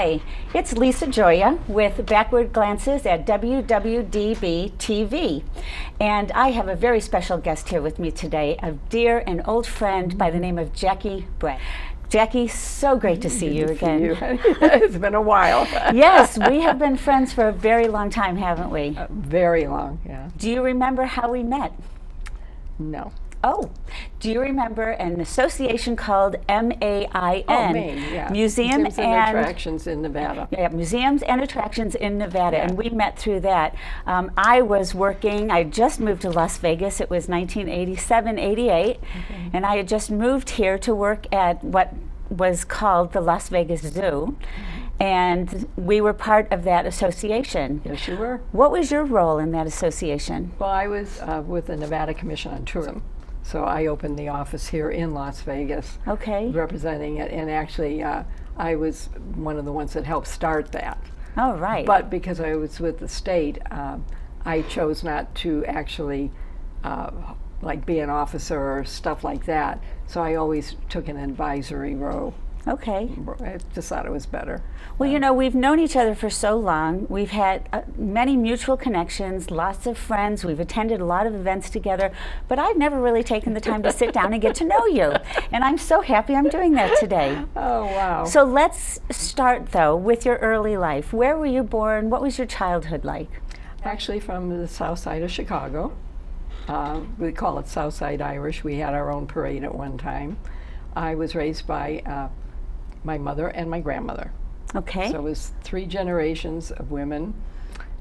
Hi, it's Lisa Joya with Backward Glances at WWDBTV. And I have a very special guest here with me today, a dear and old friend by the name of Jackie Brett. Jackie, so great to see you again. It's been a while. Yes, we have been friends for a very long time, haven't we? Very long, yeah. Do you remember how we met? No. Oh, do you remember an association called MAIN? Oh, Maine, yeah. Museums and Attractions in Nevada. Yeah, Museums and Attractions in Nevada, and we met through that. I was working, I just moved to Las Vegas, it was 1987, 88, and I had just moved here to work at what was called the Las Vegas Zoo, and we were part of that association. Yes, you were. What was your role in that association? Well, I was with the Nevada Commission on Tourism. So I opened the office here in Las Vegas, representing it, and actually I was one of the ones that helped start that. Oh, right. But because I was with the state, I chose not to actually like be an officer or stuff like that. So I always took an advisory role. Okay. I just thought it was better. Well, you know, we've known each other for so long. We've had many mutual connections, lots of friends. We've attended a lot of events together, but I've never really taken the time to sit down and get to know you. And I'm so happy I'm doing that today. Oh, wow. So let's start, though, with your early life. Where were you born? What was your childhood like? Actually from the south side of Chicago. We call it Southside Irish. We had our own parade at one time. I was raised by my mother and my grandmother. Okay. So it was 3 generations of women,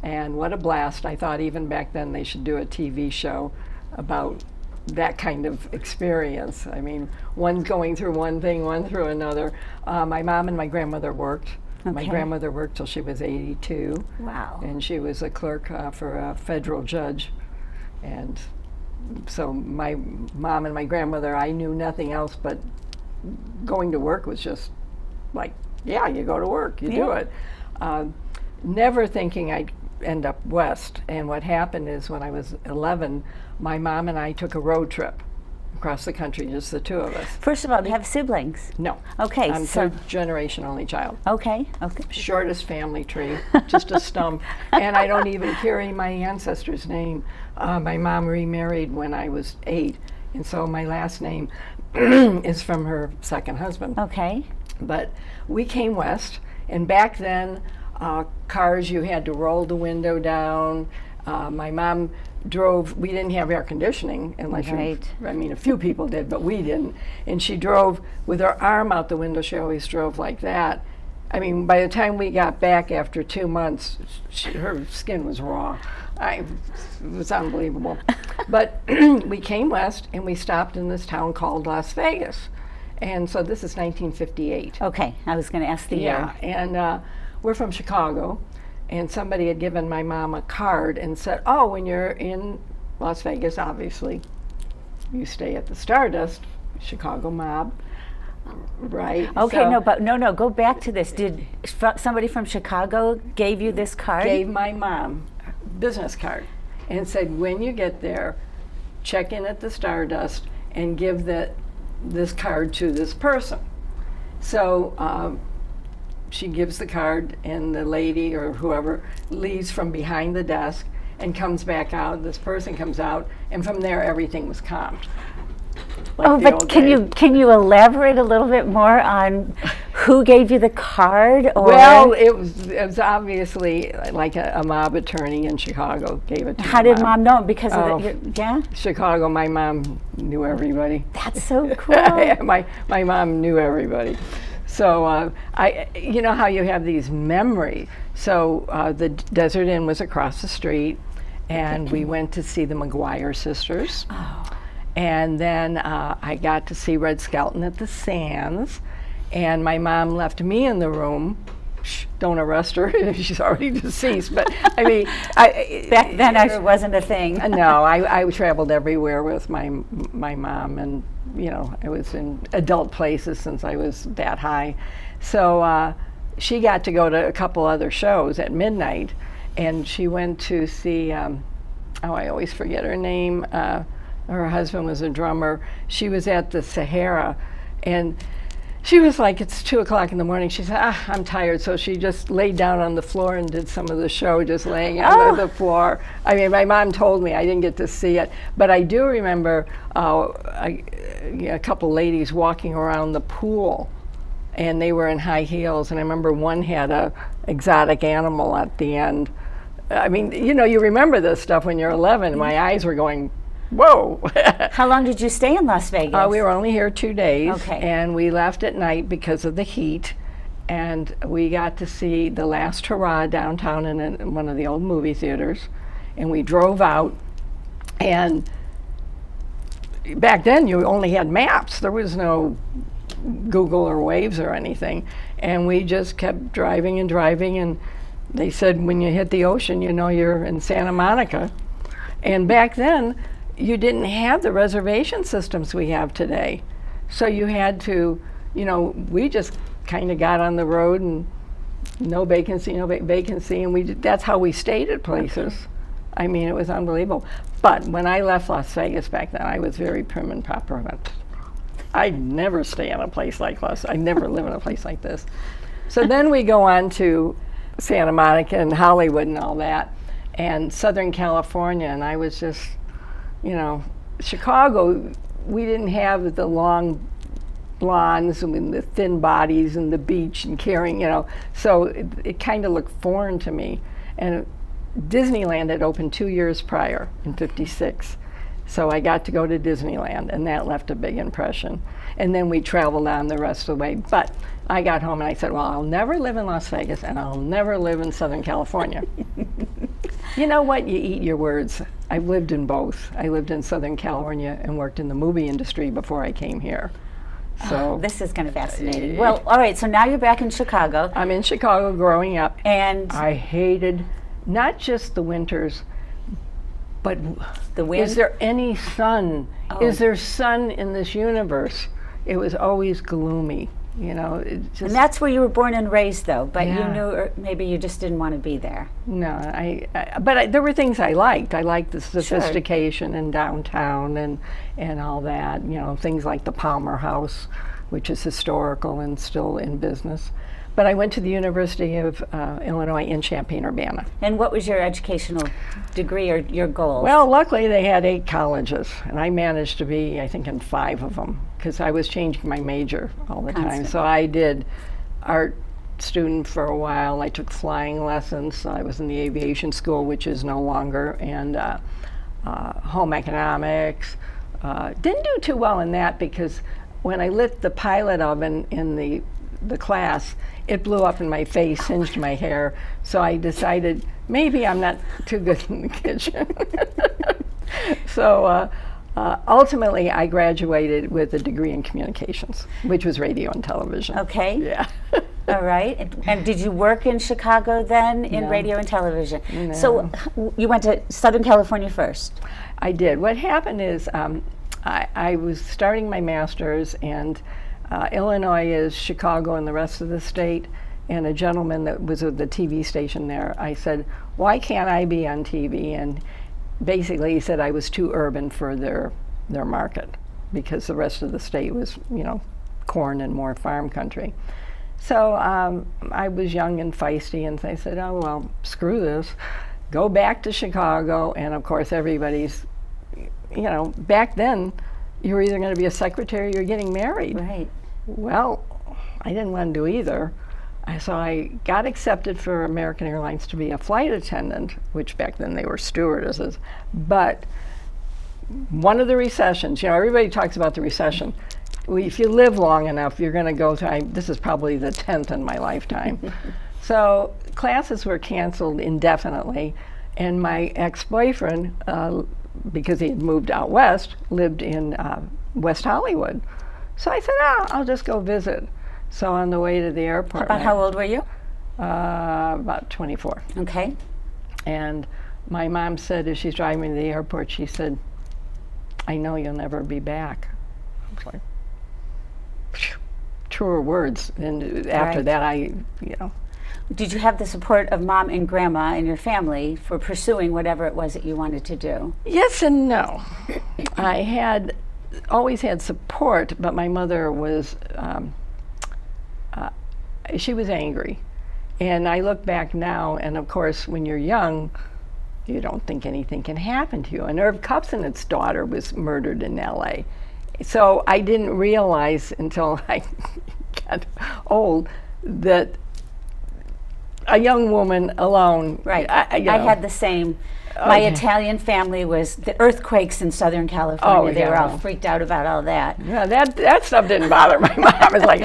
and what a blast. I thought even back then they should do a TV show about that kind of experience. I mean, one going through one thing, one through another. My mom and my grandmother worked. Okay. My grandmother worked till she was 82. Wow. And she was a clerk for a federal judge. And so my mom and my grandmother, I knew nothing else but going to work was just like, yeah, you go to work, you do it. Never thinking I'd end up west. And what happened is when I was 11, my mom and I took a road trip across the country, just the 2 of us. First of all, do you have siblings? No. Okay. I'm so 3rd generation only child. Okay. Okay. Shortest family tree, just a stump. And I don't even carry my ancestor's name. My mom remarried when I was 8, and so my last name is from her second husband. Okay. But we came west, and back then, cars, you had to roll the window down. My mom drove, we didn't have air conditioning, unless I mean, a few people did, but we didn't. And she drove with her arm out the window. She always drove like that. I mean, by the time we got back after 2 months, her skin was raw. It was unbelievable. But we came west, and we stopped in this town called Las Vegas. And so this is 1958. Okay, I was going to ask the year. And we're from Chicago, and somebody had given my mom a card and said, oh, when you're in Las Vegas, obviously, you stay at the Stardust, Chicago mob, right? Okay, so no, go back to this. Did somebody from Chicago gave you this card? Gave my mom a business card and said, when you get there, check in at the Stardust and give this card to this person. So she gives the card, and the lady or whoever leaves from behind the desk and comes back out. This person comes out, and from there everything was comped. Like but can you elaborate a little bit more on who gave you the card? Or well, it was obviously like a mob attorney in Chicago gave it to How did mom know? Because of Chicago, my mom knew everybody. That's so cool. my mom knew everybody. So you know how you have these memories. So the Desert Inn was across the street, and we went to see the McGuire sisters. Oh. And then I got to see Red Skelton at the Sands, and my mom left me in the room. Shh, don't arrest her, she's already deceased. But I mean, back then it wasn't a thing. No, I traveled everywhere with my mom, and you know, I was in adult places since I was that high. So she got to go to a couple other shows at midnight, and she went to see, I always forget her name, her husband was a drummer. She was at the Sahara, and she was like, it's 2 o'clock in the morning. She said, I'm tired. So she just laid down on the floor and did some of the show just laying on the floor. I mean, my mom told me, I didn't get to see it. But I do remember a couple ladies walking around the pool, and they were in high heels. And I remember one had a exotic animal at the end. I mean, you know, you remember this stuff when you're 11. My eyes were going, whoa. How long did you stay in Las Vegas? We were only here 2 days, Okay. and we left at night because of the heat, and we got to see The Last Hurrah downtown in one of the old movie theaters, and we drove out, and back then you only had maps. There was no Google or Waves or anything, and we just kept driving and driving, and they said when you hit the ocean, you know you're in Santa Monica. And back then, you didn't have the reservation systems we have today. So you had to, you know, we just kind of got on the road and no vacancy, and that's how we stayed at places. I mean, it was unbelievable. But when I left Las Vegas back then, I was very prim and proper. I'd never stay in a place like I'd never live in a place like this. So then we go on to Santa Monica and Hollywood and all that, and Southern California, and I was just, you know, Chicago, we didn't have the long blondes and the thin bodies and the beach and carrying, you know, so it kind of looked foreign to me. And Disneyland had opened 2 years prior in '56. So I got to go to Disneyland, and that left a big impression. And then we traveled on the rest of the way. But I got home and I said, well, I'll never live in Las Vegas, and I'll never live in Southern California. You know what? You eat your words. I've lived in both. I lived in Southern California and worked in the movie industry before I came here. So this is kind of fascinating. Well, all right, so now you're back in Chicago. I'm in Chicago growing up. And I hated not just the winters, but the wind? Is there any sun? Oh. Is there sun in this universe? It was always gloomy, you know. It just, and that's where you were born and raised, though, but Yeah. you knew, or maybe you just didn't want to be there. No, but there were things I liked. I liked the sophistication in downtown and all that, you know, things like the Palmer House, which is historical and still in business. But I went to the University of Illinois in Champaign-Urbana. And what was your educational degree or your goals? Well, luckily they had 8 colleges, and I managed to be, I think, in 5 of them, because I was changing my major all the time. So I did art student for a while. I took flying lessons. So I was in the aviation school, which is no longer, and home economics. Didn't do too well in that, because when I lit the pilot oven in the class, it blew up in my face, singed my hair, so I decided maybe I'm not too good in the kitchen. So ultimately I graduated with a degree in communications, which was radio and television. Okay. Yeah. All right. And did you work in Chicago then in No. radio and television? No. So you went to Southern California first? I did. What happened is I was starting my master's, and Illinois is Chicago and the rest of the state, and a gentleman that was at the TV station there, I said, why can't I be on TV? And basically he said I was too urban for their market, because the rest of the state was, you know, corn and more farm country. So I was young and feisty, and I said, oh, well, screw this. Go back to Chicago. And of course everybody's, you know, back then you were either going to be a secretary or getting married. Right. Well, I didn't want to do either. So I got accepted for American Airlines to be a flight attendant, which back then they were stewardesses. But one of the recessions, you know, everybody talks about the recession. If you live long enough, you're going to go through, this is probably the 10th in my lifetime. So classes were canceled indefinitely, and my ex-boyfriend, because he had moved out west, lived in West Hollywood. So I said, I'll just go visit. So on the way to the airport. About how old were you? About 24. Okay. And my mom said, as she's driving me to the airport, she said, I know you'll never be back. I was like, phew, truer words. And after that, you know. Did you have the support of Mom and Grandma and your family for pursuing whatever it was that you wanted to do? Yes and no. I had always had support, but my mother was she was angry. And I look back now, and of course, when you're young, you don't think anything can happen to you. And Irv Kupcinet's daughter was murdered in LA. So I didn't realize until I got old that a young woman alone. Right. I had the same. My Italian family was the earthquakes in Southern California. They were all freaked out about all that. Yeah, that stuff didn't bother my mom. I was like,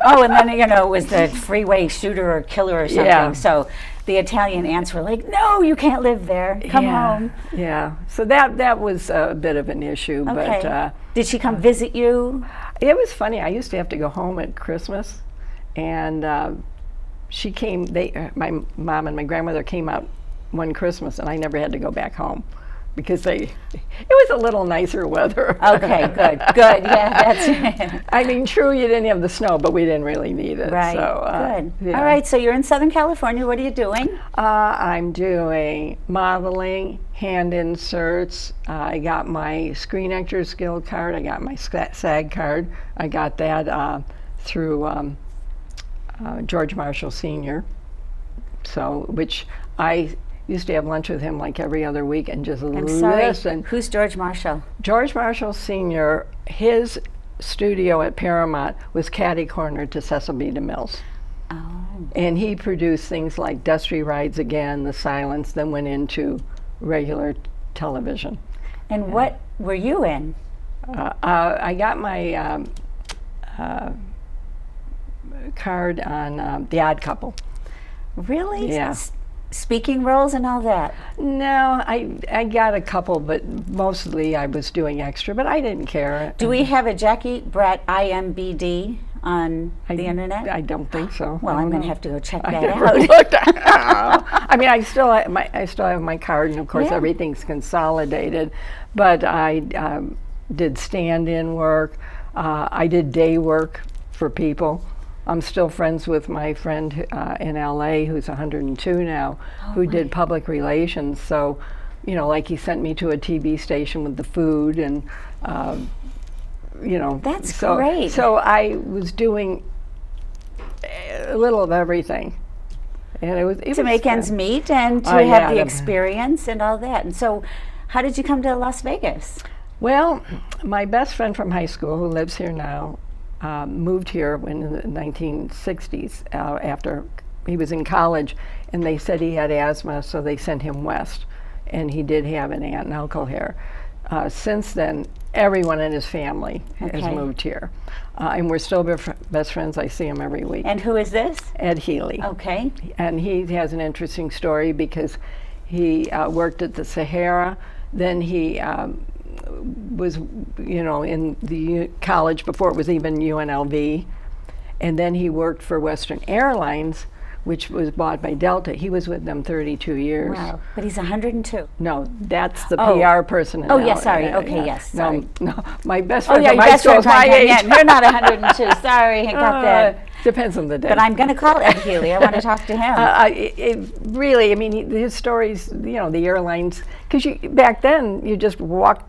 oh, and then it was the freeway shooter or killer or something. Yeah. So the Italian aunts were like, "No, you can't live there. Come home." Yeah. So that was a bit of an issue. Okay. But did she come visit you? it was funny. I used to have to go home at Christmas, and she came. My mom and my grandmother came out one Christmas, and I never had to go back home because it was a little nicer weather. Okay, good. Yeah, that's I mean, true, you didn't have the snow, but we didn't really need it. right. So, Good. yeah. All right, so you're in Southern California. What are you doing? I'm doing modeling, hand inserts. I got my Screen Actors Guild card. I got my SAG card. I got that through George Marshall Sr. So, which I used to have lunch with him like every other week and just listen. Who's George Marshall? George Marshall Sr., his studio at Paramount was catty-corner to Cecil B. DeMille's. Oh. And he produced things like Dusty Rides Again, The Silence, then went into regular television. And what were you in? I got my card on The Odd Couple. Really? Yeah. Speaking roles and all that? No, I got a couple, but mostly I was doing extra, but I didn't care. Do we have a Jackie Brett IMBD on the internet? I don't think so. Well, I'm going to have to go check I that never out. looked. I mean, I still have my card, and of course Yeah. everything's consolidated. But I did stand-in work. I did day work for people. I'm still friends with my friend in LA who's 102 now, who did public relations. So, like he sent me to a TV station with the food and, That's so, great. So I was doing a little of everything. And it was To make fun. ends meet and to have the experience and all that. And so, how did you come to Las Vegas? Well, my best friend from high school, who lives here now, moved here in the 1960s after he was in college, and they said he had asthma, so they sent him west. And he did have an aunt and uncle here. Since then, everyone in his family has moved here. And we're still best friends. I see him every week. And who is this? Ed Healy. Okay. And he has an interesting story because he worked at the Sahara. Then he was, in the college before it was even UNLV. And then he worked for Western Airlines, which was bought by Delta. He was with them 32 years. Wow. But he's 102. No, that's the PR person in Oh, LA. yes, sorry. Okay, yes, sorry. No, my best Oh, friend yeah, from your high best school is friend's my age. Yeah, you're not 102. Sorry, I got that. Depends on the day. But I'm going to call Ed Healy. I want to talk to him. It really, I mean, his stories, the airlines, because back then you just walked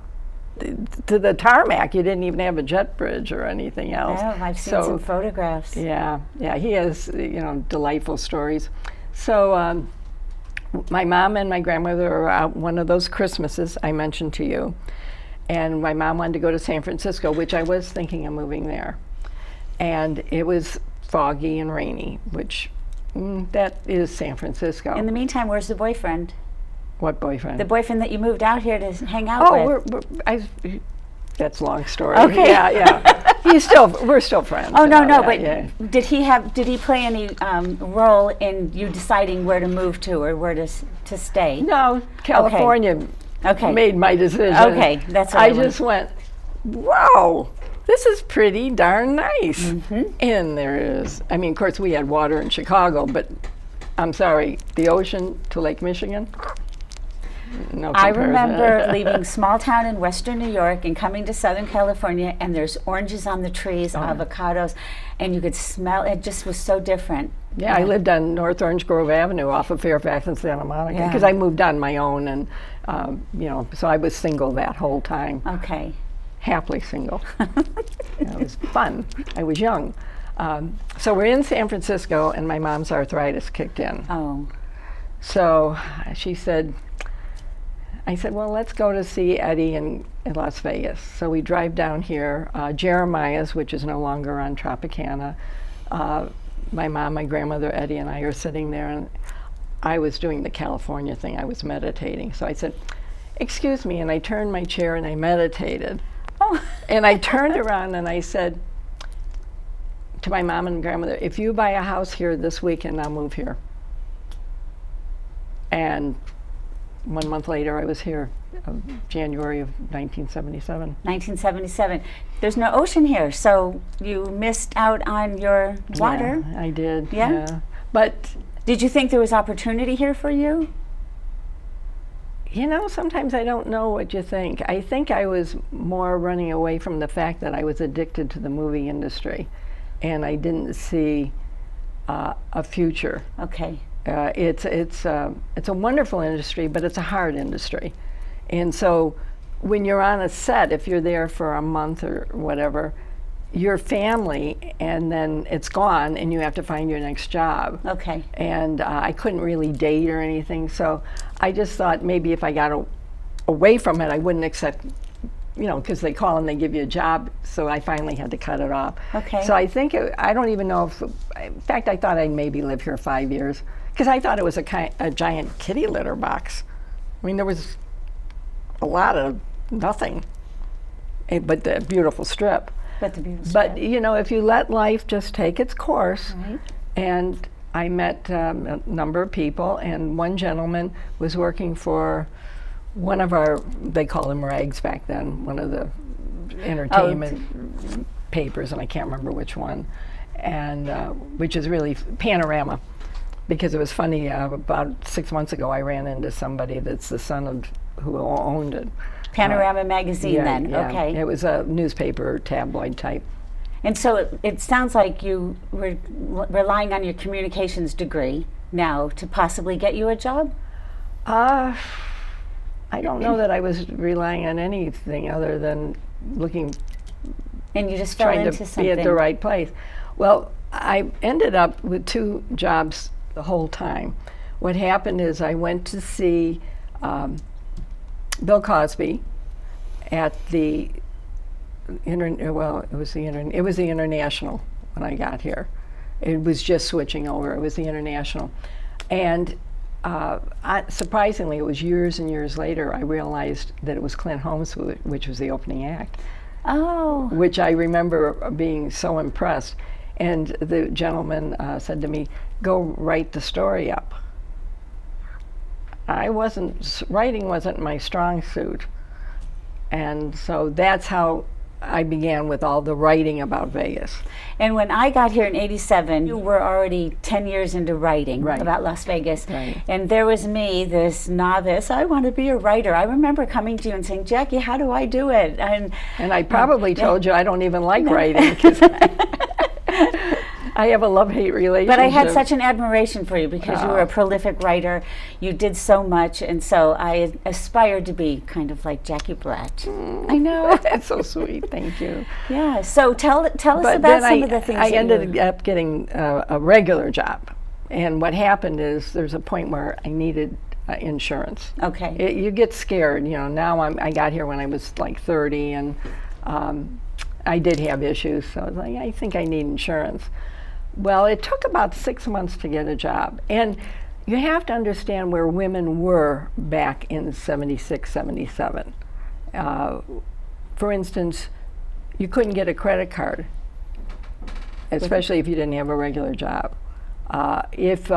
to the tarmac. You didn't even have a jet bridge or anything else. Oh, I've seen some photographs. Yeah, he has, delightful stories. So my mom and my grandmother were out one of those Christmases I mentioned to you, and my mom wanted to go to San Francisco, which I was thinking of moving there. And it was foggy and rainy, which that is San Francisco. In the meantime, where's the boyfriend? What boyfriend? The boyfriend that you moved out here to hang out with. That's a long story. Okay. Yeah. We're still friends. Oh, no, that, but yeah. did he play any role in you deciding where to move to or where to stay? No, California made my decision. Okay, that's what I just went, wow, this is pretty darn nice. Mm-hmm. And there is, I mean, of course, we had water in Chicago, but I'm sorry, the ocean to Lake Michigan, no I comparison. remember leaving small town in western New York and coming to Southern California, and there's oranges on the trees, avocados, and you could smell it. Just was so different. Yeah, I lived on North Orange Grove Avenue off of Fairfax and Santa Monica because I moved on my own, and so I was single that whole time. Okay. Happily single. It was fun. I was young. So we're in San Francisco, and my mom's arthritis kicked in. Oh. So she said, I said, well, let's go to see Eddie in Las Vegas. So we drive down here, Jeremiah's, which is no longer on Tropicana. My mom, my grandmother, Eddie, and I are sitting there, and I was doing the California thing. I was meditating. So I said, excuse me, and I turned my chair and I meditated. Oh. And I turned around and I said to my mom and grandmother, if you buy a house here this weekend, I'll move here. And 1 month later, I was here, January of 1977. 1977. There's no ocean here, so you missed out on your water. Yeah, I did. Yeah? But, Did you think there was opportunity here for you? you know, sometimes I don't know what you think. I think I was more running away from the fact that I was addicted to the movie industry, and I didn't see a future. Okay. It's a wonderful industry, but it's a hard industry. And so when you're on a set, if you're there for a month or whatever, your family, and then it's gone, and you have to find your next job. Okay. And I couldn't really date or anything, so I just thought maybe if I got away from it, I wouldn't accept, you know, because they call and they give you a job, so I finally had to cut it off. Okay. So I think, I don't even know if, in fact, I thought I'd maybe live here 5 years, because I thought it was a giant kitty litter box. I mean, there was a lot of nothing, but the beautiful strip. But you know, if you let life just take its course, Right. and I met a number of people, and one gentleman was working for one of our, they called them rags back then, one of the entertainment papers, and I can't remember which one, and which is really Panorama, because it was funny, about 6 months ago I ran into somebody that's the son of who owned it. Panorama magazine then, Yeah. okay. It was a newspaper tabloid type. And so it sounds like you were relying on your communications degree now to possibly get you a job? I don't know that I was relying on anything other than looking, And you just fell trying into to something. be at the right place. Well, I ended up with 2 jobs the whole time. What happened is I went to see Bill Cosby at the it was the International when I got here. It was just switching over. It was the International, and surprisingly, it was years and years later I realized that it was Clint Holmes, which was the opening act. Oh. Which I remember being so impressed. And the gentleman said to me, "Go write the story up." Writing wasn't my strong suit. And so that's how I began with all the writing about Vegas. And when I got here in '87, you were already 10 years into writing about Las Vegas. Right. And there was me, this novice, I want to be a writer. I remember coming to you and saying, Jackie, how do I do it? And I probably told you I don't even like writing, because I have a love-hate relationship. But I had such an admiration for you because you were a prolific writer. You did so much, and so I aspired to be kind of like Jackie Blatt. I know. That's so sweet. Thank you. Yeah. So tell us But about then some of the things. I that ended you up getting a regular job, and what happened is there's a point where I needed insurance. Okay. You get scared, you know. Now I got here when I was like 30, and I did have issues, so I was like, I think I need insurance. Well, it took about 6 months to get a job, and you have to understand where women were back in '76, '77. For instance, you couldn't get a credit card, especially if you didn't have a regular job. If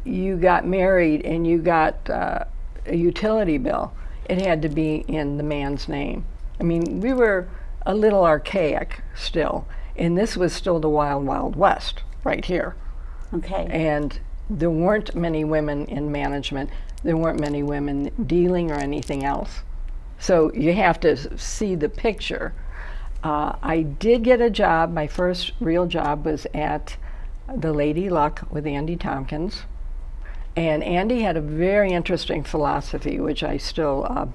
you got married and you got a utility bill, it had to be in the man's name. I mean, we were a little archaic still, and this was still the wild, wild west right here. Okay. And there weren't many women in management. There weren't many women dealing or anything else. So you have to see the picture. I did get a job. My first real job was at the Lady Luck with Andy Tompkins. And Andy had a very interesting philosophy, which I still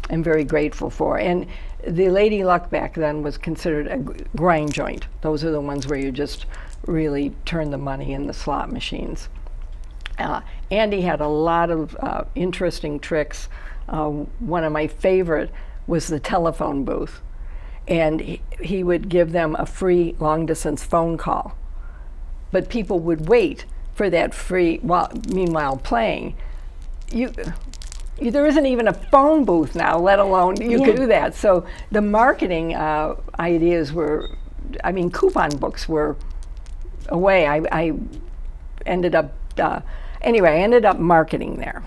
am very grateful for. And the Lady Luck back then was considered a grind joint. Those are the ones where you just really turn the money in the slot machines. Andy had a lot of interesting tricks. One of my favorite was the telephone booth. And he would give them a free long-distance phone call. But people would wait for that free, meanwhile playing. There isn't even a phone booth now, let alone you could do that. So the marketing ideas were, coupon books were a way. I ended up, I ended up marketing there.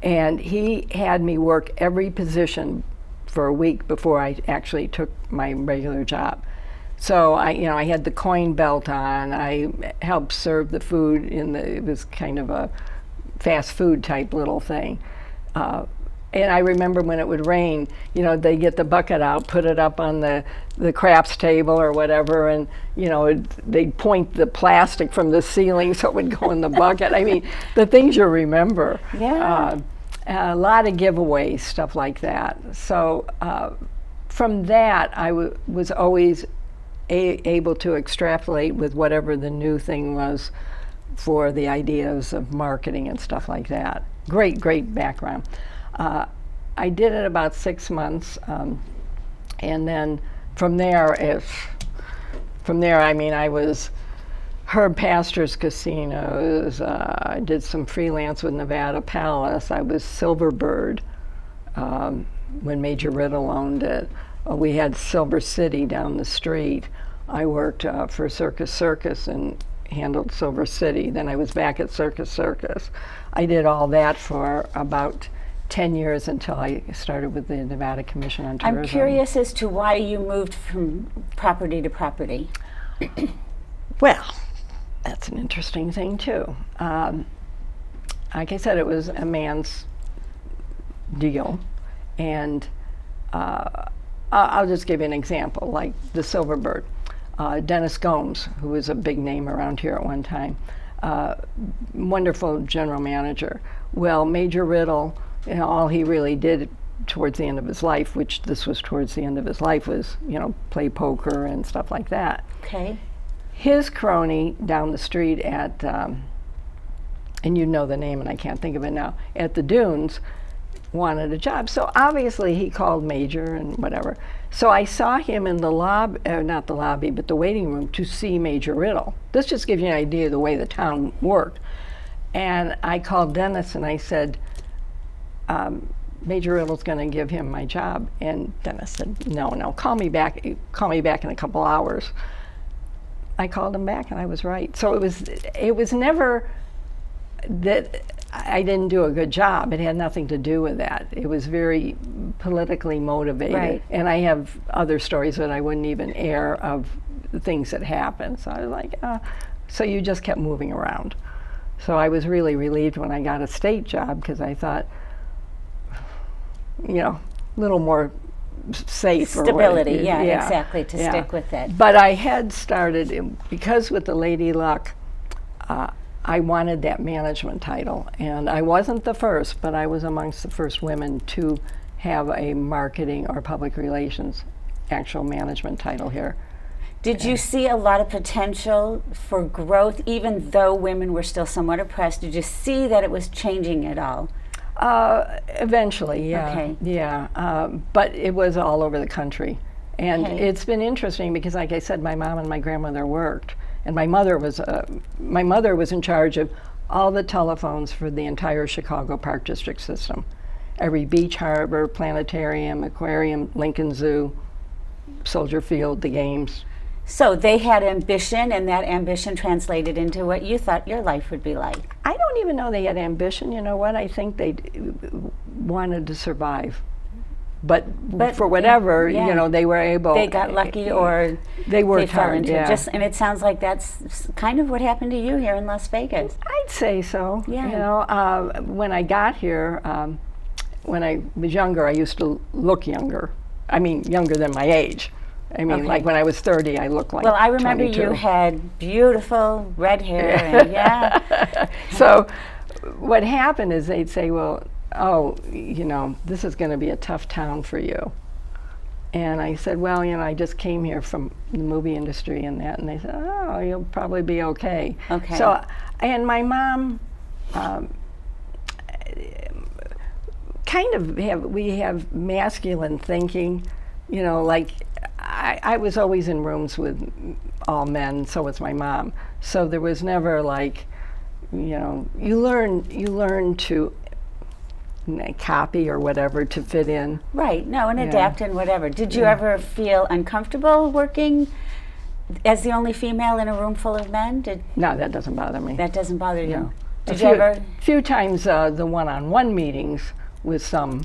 And he had me work every position for a week before I actually took my regular job. So I had the coin belt on. I helped serve the food it was kind of a fast food type little thing. And I remember when it would rain, they get the bucket out, put it up on the craps table or whatever, and they'd point the plastic from the ceiling so it would go in the bucket. The things you remember. Yeah. A lot of giveaways, stuff like that. So from that, I was always able to extrapolate with whatever the new thing was for the ideas of marketing and stuff like that. Great background. I did it about 6 months, and then from there, I was Herb Pastor's casinos. I did some freelance with Nevada Palace. I was Silverbird when Major Riddle owned it. We had Silver City down the street. I worked for Circus and handled Silver City. Then I was back at Circus. I did all that for about 10 years until I started with the Nevada Commission on Tourism. I'm curious as to why you moved from property to property. Well, that's an interesting thing too. Like I said, it was a man's deal, and I'll just give you an example, like the Silverbird. Dennis Gomes, who was a big name around here at one time, wonderful general manager. Well, Major Riddle, all he really did towards the end of his life, which this was towards the end of his life, was play poker and stuff like that. Okay. His crony down the street at, and you know the name and I can't think of it now, at the Dunes, wanted a job. So obviously he called Major and whatever. So I saw him in the lobby, not the lobby, but the waiting room to see Major Riddle. This just gives you an idea of the way the town worked. And I called Dennis and I said, Major Riddle's going to give him my job. And Dennis said, no, call me back in a couple hours. I called him back and I was right. So it was never that I didn't do a good job. It had nothing to do with that. It was very politically motivated. Right. And I have other stories that I wouldn't even air of the things that happened. So I was like, so you just kept moving around. So I was really relieved when I got a state job because I thought, a little more safe. Stability, exactly, to stick with it. But I had started, because with the Lady Luck, I wanted that management title. And I wasn't the first, but I was amongst the first women to have a marketing or public relations actual management title here. Did you see a lot of potential for growth, even though women were still somewhat oppressed? Did you see that it was changing at all? Eventually, yeah. Okay. Yeah, but it was all over the country. And it's been interesting because, like I said, my mom and my grandmother worked. And my mother was in charge of all the telephones for the entire Chicago Park District system. Every beach, harbor, planetarium, aquarium, Lincoln Zoo, Soldier Field, the games. So they had ambition, and that ambition translated into what you thought your life would be like. I don't even know they had ambition. You know what? I think they wanted to survive. But for whatever, they were able. They got lucky, or they worked fell hard. into Yeah. and it sounds like that's kind of what happened to you here in Las Vegas. I'd say so. Yeah. When I got here, when I was younger, I used to look younger. I mean, younger than my age. I mean, like when I was 30, I looked like 22. Well, I remember you had beautiful red hair. And So what happened is they'd say, well, oh, you know, this is going to be a tough town for you. And I said, well, you know, I just came here from the movie industry and that. And they said, oh, you'll probably be okay. Okay. So, and my mom kind of we have masculine thinking, you know, like I was always in rooms with all men, so was my mom. So there was never like, you know, you learn to copy or whatever to fit in. Right, no, and adapt and whatever. Did you ever feel uncomfortable working as the only female in a room full of men? No, that doesn't bother me. That doesn't bother you? No. Did you ever? A few times the one-on-one meetings with some.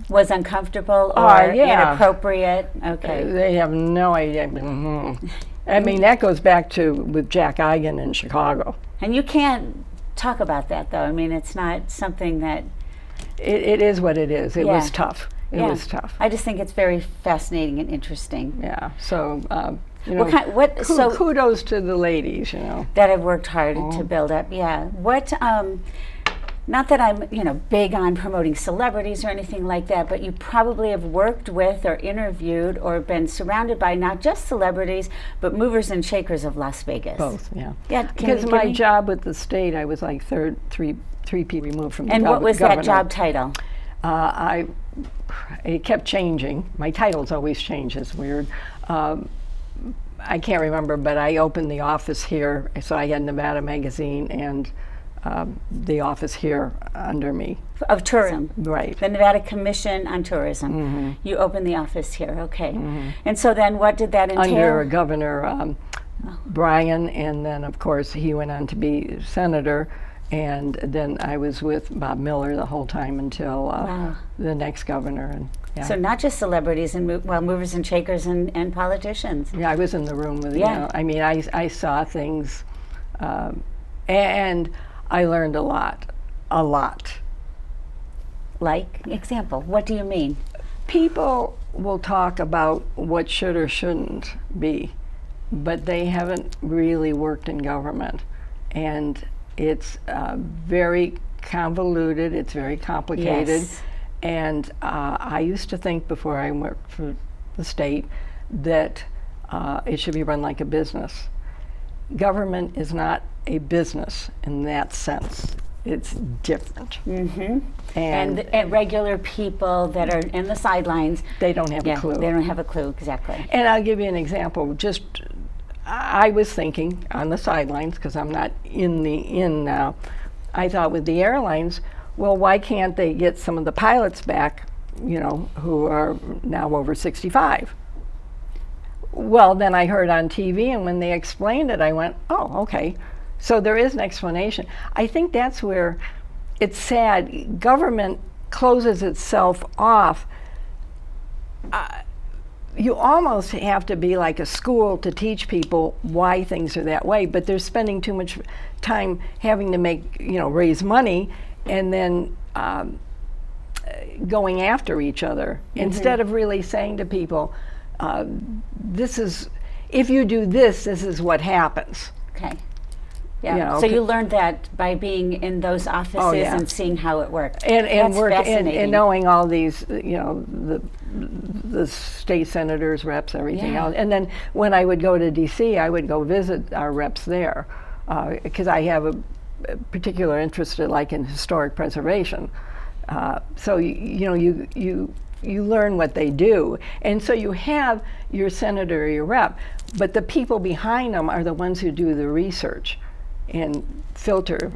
Was uncomfortable or inappropriate? Okay. They have no idea. I mean, that goes back to with Jack Eigen in Chicago. And you can't talk about that, though. I mean, it's not something that... It is what it is. It was tough. It was tough. I just think it's very fascinating and interesting. Yeah. So, you know, so kudos to the ladies, you know. That have worked hard to build up. Yeah. What... not that I'm, you know, big on promoting celebrities or anything like that, but you probably have worked with or interviewed or been surrounded by not just celebrities, but movers and shakers of Las Vegas. Both, yeah. Yeah, because my job with the state, I was like three feet removed from the governor. And what was governor. that job title? It kept changing. My titles always change. It's weird. I can't remember, but I opened the office here, so I had Nevada Magazine and the office here under me. Of tourism. Right. The Nevada Commission on Tourism. Mm-hmm. You opened the office here, okay. Mm-hmm. And so then what did that entail? Under Governor Bryan, and then of course he went on to be senator, and then I was with Bob Miller the whole time until the next governor. And so not just celebrities and movers and shakers and politicians. Yeah, I was in the room with, you know, I mean, I saw things, and I learned a lot. Like, example, what do you mean? People will talk about what should or shouldn't be, but they haven't really worked in government. And it's very convoluted, it's very complicated. Yes. And I used to think before I worked for the state that it should be run like a business. Government is not a business in that sense. It's different. Mm-hmm. And regular people that are in the sidelines, they don't have a clue. They don't have a clue, exactly. And I'll give you an example. I was thinking on the sidelines, because I'm not in now, I thought with the airlines, well, why can't they get some of the pilots back, you know, who are now over 65? Well, then I heard on TV, and when they explained it, I went, oh, okay. So there is an explanation. I think that's where it's sad. Government closes itself off. You almost have to be like a school to teach people why things are that way, but they're spending too much time having to raise money and then going after each other instead of really saying to people, if you do this, this is what happens. Okay. Yeah. So you learned that by being in those offices and seeing how it worked. And knowing all these, the state senators, reps, everything else. And then when I would go to D.C., I would go visit our reps there because I have a particular interest in historic preservation. So you learn what they do, and so you have your senator or your rep, but the people behind them are the ones who do the research and filter,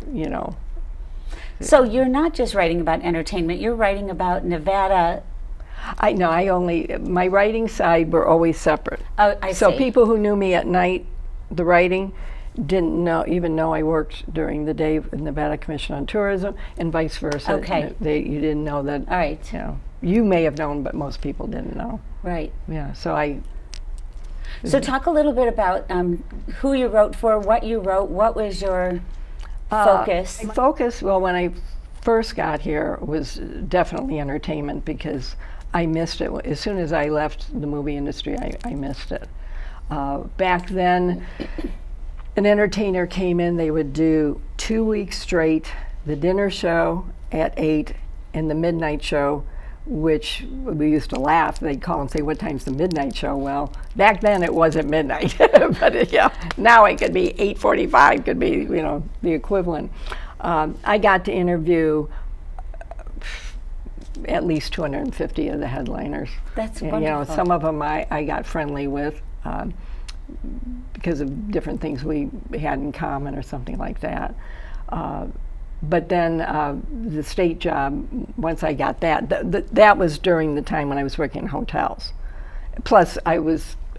So you're not just writing about entertainment, you're writing about Nevada. My writing side were always separate. Oh, I see. So people who knew me at night, the writing, didn't even know I worked during the day with the Nevada Commission on Tourism, and vice versa. Okay. You didn't know that. All right. You may have known, but most people didn't know. Right. Yeah, So talk a little bit about who you wrote for, what you wrote, what was your focus? My focus, well, when I first got here, was definitely entertainment because I missed it. As soon as I left the movie industry, I missed it. Back then, an entertainer came in, they would do 2 weeks straight, the dinner show at 8, and the midnight show, which we used to laugh. They'd call and say, "What time's the midnight show?" Well, back then it was at midnight, but yeah, now it could be 8:45. Could be, you know, the equivalent. I got to interview at least 250 of the headliners. That's and, wonderful. you know, some of them I got friendly with because of different things we had in common or something like that. But then the state job, once I got that was during the time when I was working in hotels. Plus, I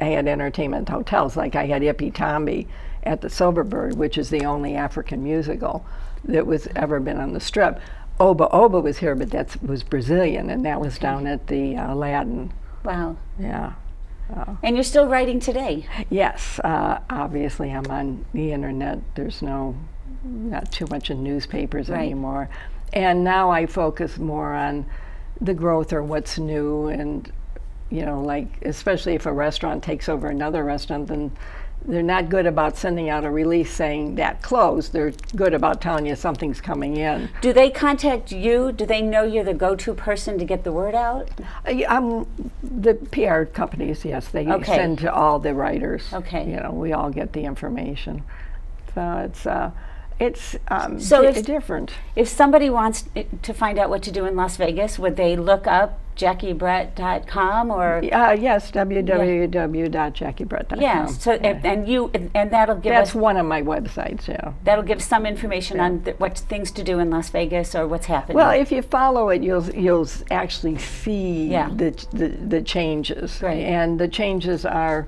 had entertainment hotels, like I had Ippy Tomby at the Silverbird, which is the only African musical that was ever been on the Strip. Oba Oba was here, but that was Brazilian, and that was down at the Aladdin. Wow. Yeah. And you're still writing today? Yes. Obviously, I'm on the internet. There's not too much in newspapers anymore. And now I focus more on the growth or what's new, and, you know, like, especially if a restaurant takes over another restaurant, then they're not good about sending out a release saying that closed. They're good about telling you something's coming in. Do they contact you? Do they know you're the go-to person to get the word out? The PR companies, yes, they send to all the writers. Okay. You know, we all get the information. So it's different. If somebody wants to find out what to do in Las Vegas, would they look up JackieBrett.com or? Yes, www.JackieBrett.com. Yeah. So and that'll give That's us. one of my websites. Yeah. That'll give some information on what things to do in Las Vegas or what's happening. Well, if you follow it, you'll actually see the changes, right. And the changes are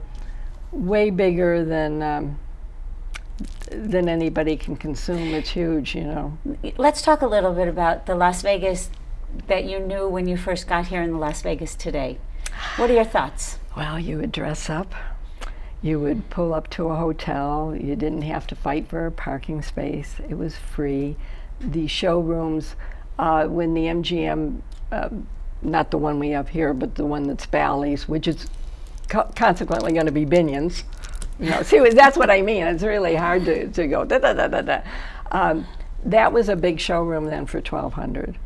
way bigger than anybody can consume. It's huge, you know. Let's talk a little bit about the Las Vegas that you knew when you first got here in the Las Vegas today. What are your thoughts? Well, you would dress up. You would pull up to a hotel. You didn't have to fight for a parking space. It was free. The showrooms, when the MGM, not the one we have here, but the one that's Bally's, which is consequently going to be Binion's. You know, see, that's what I mean. It's really hard to go da-da-da-da-da. That was a big showroom then for 1,200.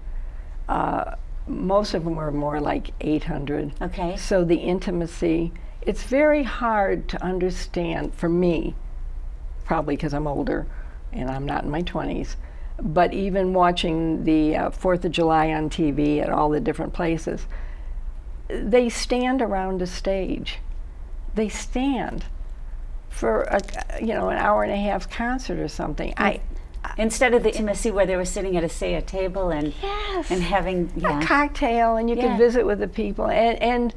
Most of them were more like 800. Okay. So the intimacy, it's very hard to understand for me, probably because I'm older and I'm not in my 20s, but even watching the 4th of July on TV at all the different places, they stand around a stage. They stand for an hour and a half concert or something. Instead of the intimacy where they were sitting at a table and having a cocktail, and you could visit with the people, and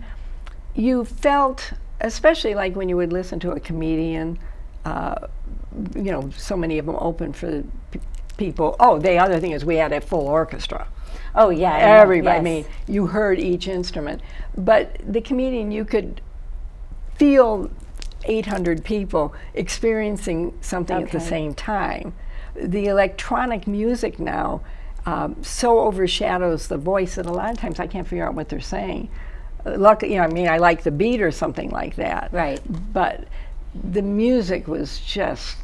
you felt, especially like when you would listen to a comedian, so many of them open for people. Oh, the other thing is we had a full orchestra. Oh yeah, everybody. Yes. I mean, you heard each instrument, but the comedian, you could feel 800 people experiencing something at the same time. The electronic music now so overshadows the voice that a lot of times I can't figure out what they're saying. Luckily, I like the beat or something like that. Right. But the music was just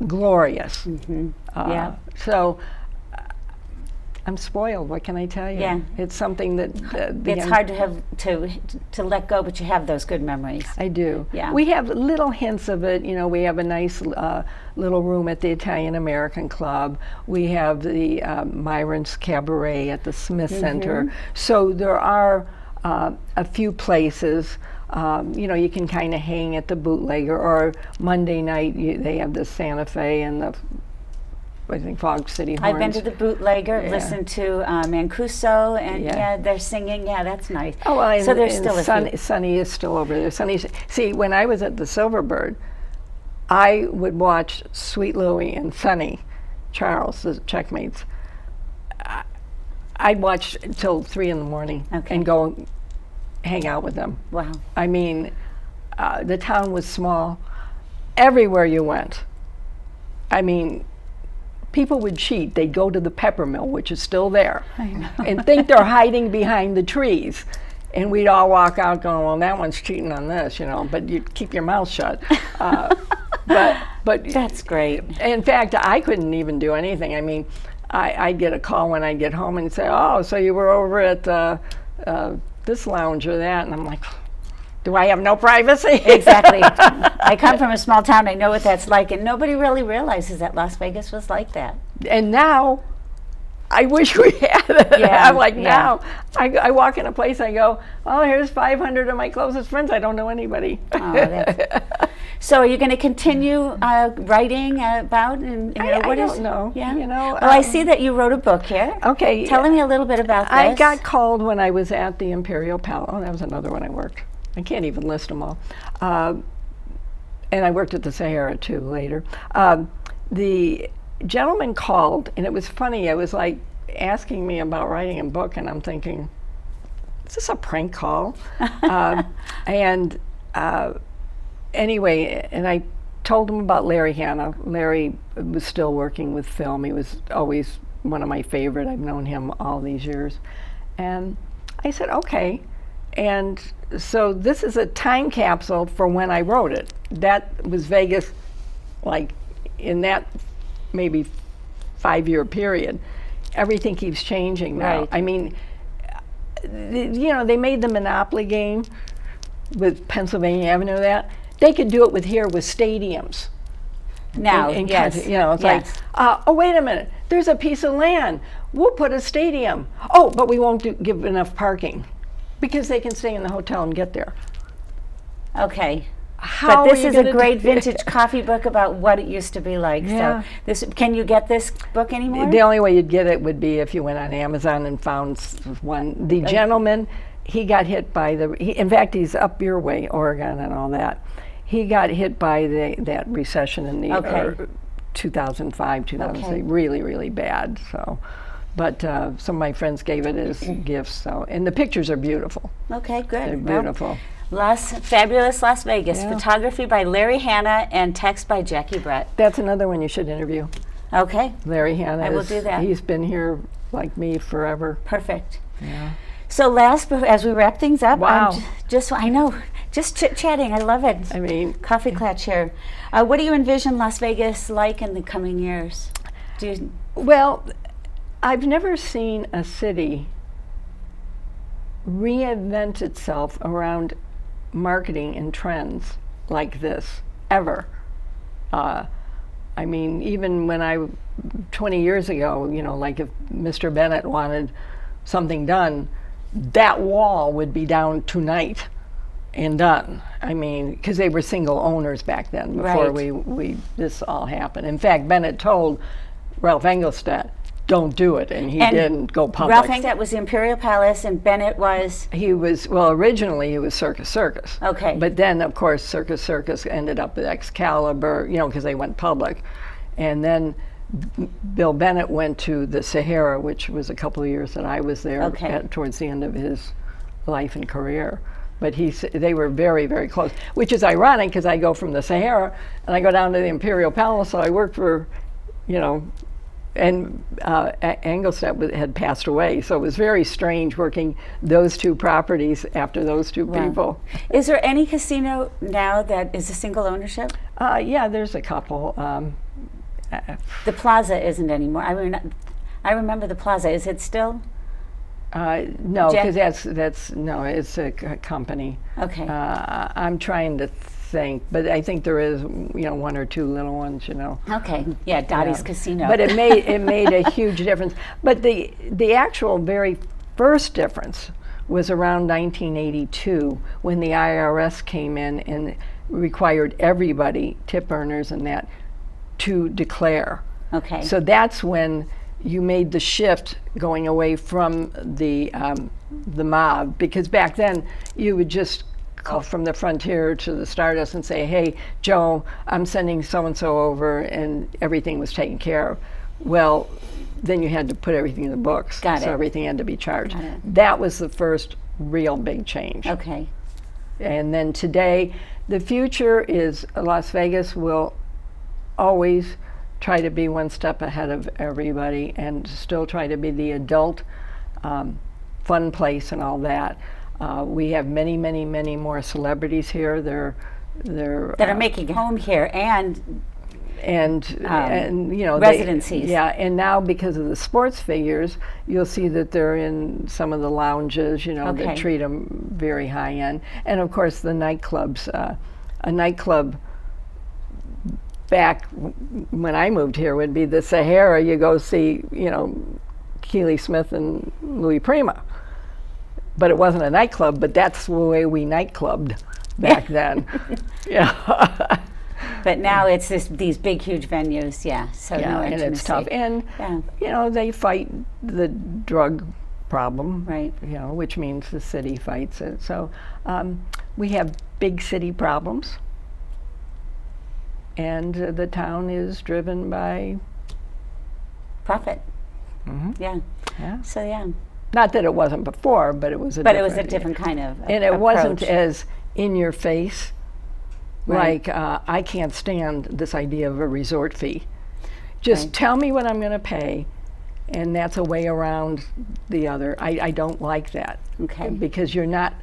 glorious. Mm-hmm. So I'm spoiled. What can I tell you? Yeah. It's something that it's hard to have to let go, but you have those good memories. I do. Yeah. We have little hints of it. You know, we have a nice little room at the Italian American Club. We have the Myron's Cabaret at the Smith Center. So there are a few places. You can kind of hang at the Bootlegger, or Monday night they have the Santa Fe and the, I think, Fog City Horns. I've been to the Bootlegger, listened to Mancuso, and they're singing. Yeah, that's nice. Oh, well, so there's still a few. Sonny is still over there. See, when I was at the Silverbird, I would watch Sweet Louie and Sonny Charles, the Checkmates. I'd watch until 3 in the morning and go hang out with them. Wow. I mean, the town was small. Everywhere you went, I mean, people would cheat. They'd go to the pepper mill, which is still there, and think they're hiding behind the trees. And we'd all walk out going, well, that one's cheating on this, but you'd keep your mouth shut. But that's great. In fact, I couldn't even do anything. I mean, I'd get a call when I'd get home and say, oh, so you were over at this lounge or that, and I'm like, do I have no privacy? Exactly. I come from a small town. I know what that's like, and nobody really realizes that Las Vegas was like that. And now, I wish we had it. Yeah, I'm like, yeah. now, I walk in a place, I go, oh, here's 500 of my closest friends. I don't know anybody. Oh, so are you going to continue writing about, and you know, I what don't is? know. Yeah. You know, Well, I see that you wrote a book here. Okay. Tell me a little bit about this. I got called when I was at the Imperial Palace. Oh, that was another one I worked. I can't even list them all. And I worked at the Sahara too later. The gentleman called, and it was funny. It was like asking me about writing a book, and I'm thinking, is this a prank call? Anyway, and I told him about Larry Hannah. Larry was still working with film. He was always one of my favorite. I've known him all these years. And I said, okay. And so this is a time capsule for when I wrote it. That was Vegas, like in that maybe 5-year period. Everything keeps changing now. Right. I mean, you know, they made the Monopoly game with Pennsylvania Avenue, that. They could do it with here with stadiums. Now, in yes. country, you know, it's yes. like, oh, wait a minute, there's a piece of land. We'll put a stadium. Oh, but we won't give enough parking because they can stay in the hotel and get there. Okay. How but this are you is a gonna great vintage coffee book about what it used to be like. Yeah. So this, can you get this book anymore? The only way you'd get it would be if you went on Amazon and found one. The gentleman, he got hit by in fact, he's up your way, Oregon and all that. He got hit by that recession in the 2005, 2006, Okay. really, really bad. So, but some of my friends gave it as gifts. So, and the pictures are beautiful. Okay, good. They're Well, beautiful. Fabulous Las Vegas. Yeah. Photography by Larry Hannah and text by Jackie Brett. That's another one you should interview. Okay, Larry Hannah. I will do that. He's been here like me forever. perfect. Yeah. So as we wrap things up, Wow. I know, just chit-chatting. I love it. I mean, Coffee Clatch here. What do you envision Las Vegas like in the coming years? Do you, well, I've never seen a city reinvent itself around marketing and trends like this, ever. I mean, even when 20 years ago, you know, like if Mr. Bennett wanted something done, that wall would be down tonight and done. I mean, because they were single owners back then before Right. this all happened. In fact, Bennett told Ralph Engelstad, don't do it, and he didn't go public. Ralph Engelstad was the Imperial Palace, and Bennett was. He was, well, originally he was Circus Circus. Okay. But then, of course, Circus Circus ended up with Excalibur, you know, because they went public. And then Bill Bennett went to the Sahara, which was a couple of years that I was there Okay. towards the end of his life and career. But they were very, very close, which is ironic because I go from the Sahara and I go down to the Imperial Palace, so I worked for, you know, and Engelstad had passed away, so it was very strange working those two properties after those two Wow. people. Is there any casino now that is a single ownership? Yeah, there's a couple. The Plaza isn't anymore. I mean, I remember the Plaza. Is it still? No, Jack- because that's no, it's a company. Okay. I'm trying to think, but I think there is, you know, one or two little ones, you know. Okay. Yeah, Dottie's Yeah. Casino. But it made a huge difference. But the actual very first difference was around 1982 when the IRS came in and required everybody, tip earners and that, to declare. Okay. So that's when you made the shift going away from the mob, because back then you would just call from the Frontier to the Stardust and say, hey, Joe, I'm sending so-and-so over, and everything was taken care of. Well, then you had to put everything in the books. Got so it. everything had to be charged. Got it. That was the first real big change. Okay. And then today, the future is Las Vegas will always try to be one step ahead of everybody and still try to be the adult fun place and all that. We have many, many, many more celebrities here. They're That are making home here, and and you know, residencies. And now because of the sports figures, you'll see that they're in some of the lounges, you know, that treat them very high end, and of course the nightclubs. A nightclub back when I moved here would be the Sahara. You go see, you know, Keely Smith and Louis Prima, but it wasn't a nightclub. But that's the way we nightclubbed back then. Yeah. But now it's these big, huge venues, so no intimacy. And it's tough. And, you know, they fight the drug problem, right? You know, which means the city fights it. So we have big city problems, and the town is driven by profit. Mm-hmm. Yeah. So not that it wasn't before, but it was a different kind of and it approach. Wasn't as in your face. Right. Like, I can't stand this idea of a resort fee. Just tell me what I'm going to pay, and that's a way around the other. I don't like that. Okay. Because you're not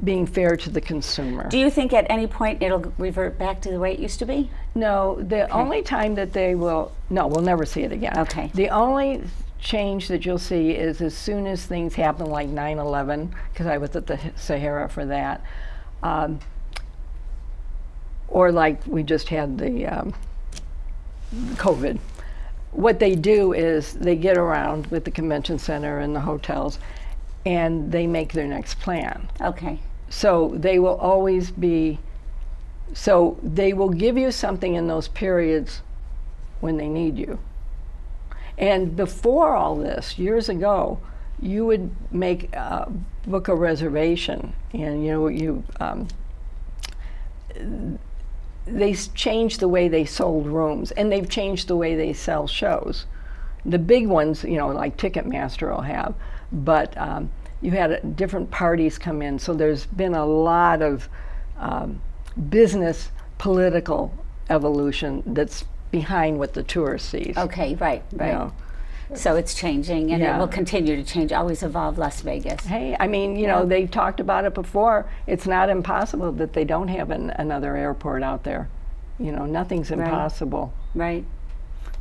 being fair to the consumer. Do you think at any point it'll revert back to the way it used to be? No, the only time that they will, no, we'll never see it again. Okay. The only change that you'll see is as soon as things happen like 9/11, because I was at the Sahara for that, or like we just had the COVID. What they do is they get around with the convention center and the hotels, and they make their next plan. Okay. So they will always be, so they will give you something in those periods when they need you. And before all this, years ago, you would book a reservation, and you know, they changed the way they sold rooms, and they've changed the way they sell shows. The big ones, you know, like Ticketmaster will have, but you had different parties come in, so there's been a lot of business, political evolution that's behind what the tourist sees. Okay, right. You know. So it's changing, and it will continue to change, always evolve Las Vegas. Hey, I mean, you know, they talked about it before. It's not impossible that they don't have another airport out there. You know, nothing's impossible. Right.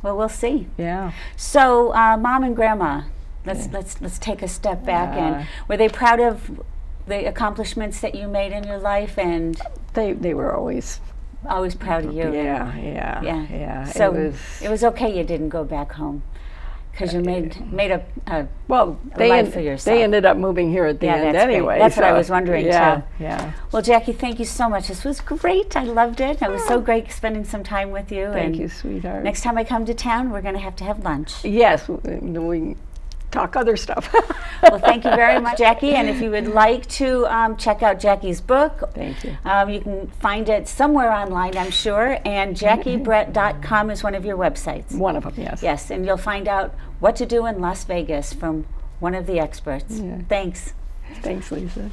Well, we'll see. Yeah. So, Mom and Grandma, let's take a step back. And were they proud of the accomplishments that you made in your life? And they were always proud of you. Yeah. So it was okay you didn't go back home, because you made a life for yourself. They ended up moving here at the end anyway. That's what I was wondering too. Yeah. Well, Jackie, thank you so much. This was great. I loved it. It was so great spending some time with you. Thank you, sweetheart. Next time I come to town, we're going to have lunch. Yes, we talk other stuff. Well, thank you very much, Jackie. And if you would like to check out Jackie's book, thank you. You can find it somewhere online, I'm sure. And JackieBrett.com is one of your websites. One of them, yes. Yes, and you'll find out what to do in Las Vegas from one of the experts. Yeah. Thanks. Thanks, Lisa.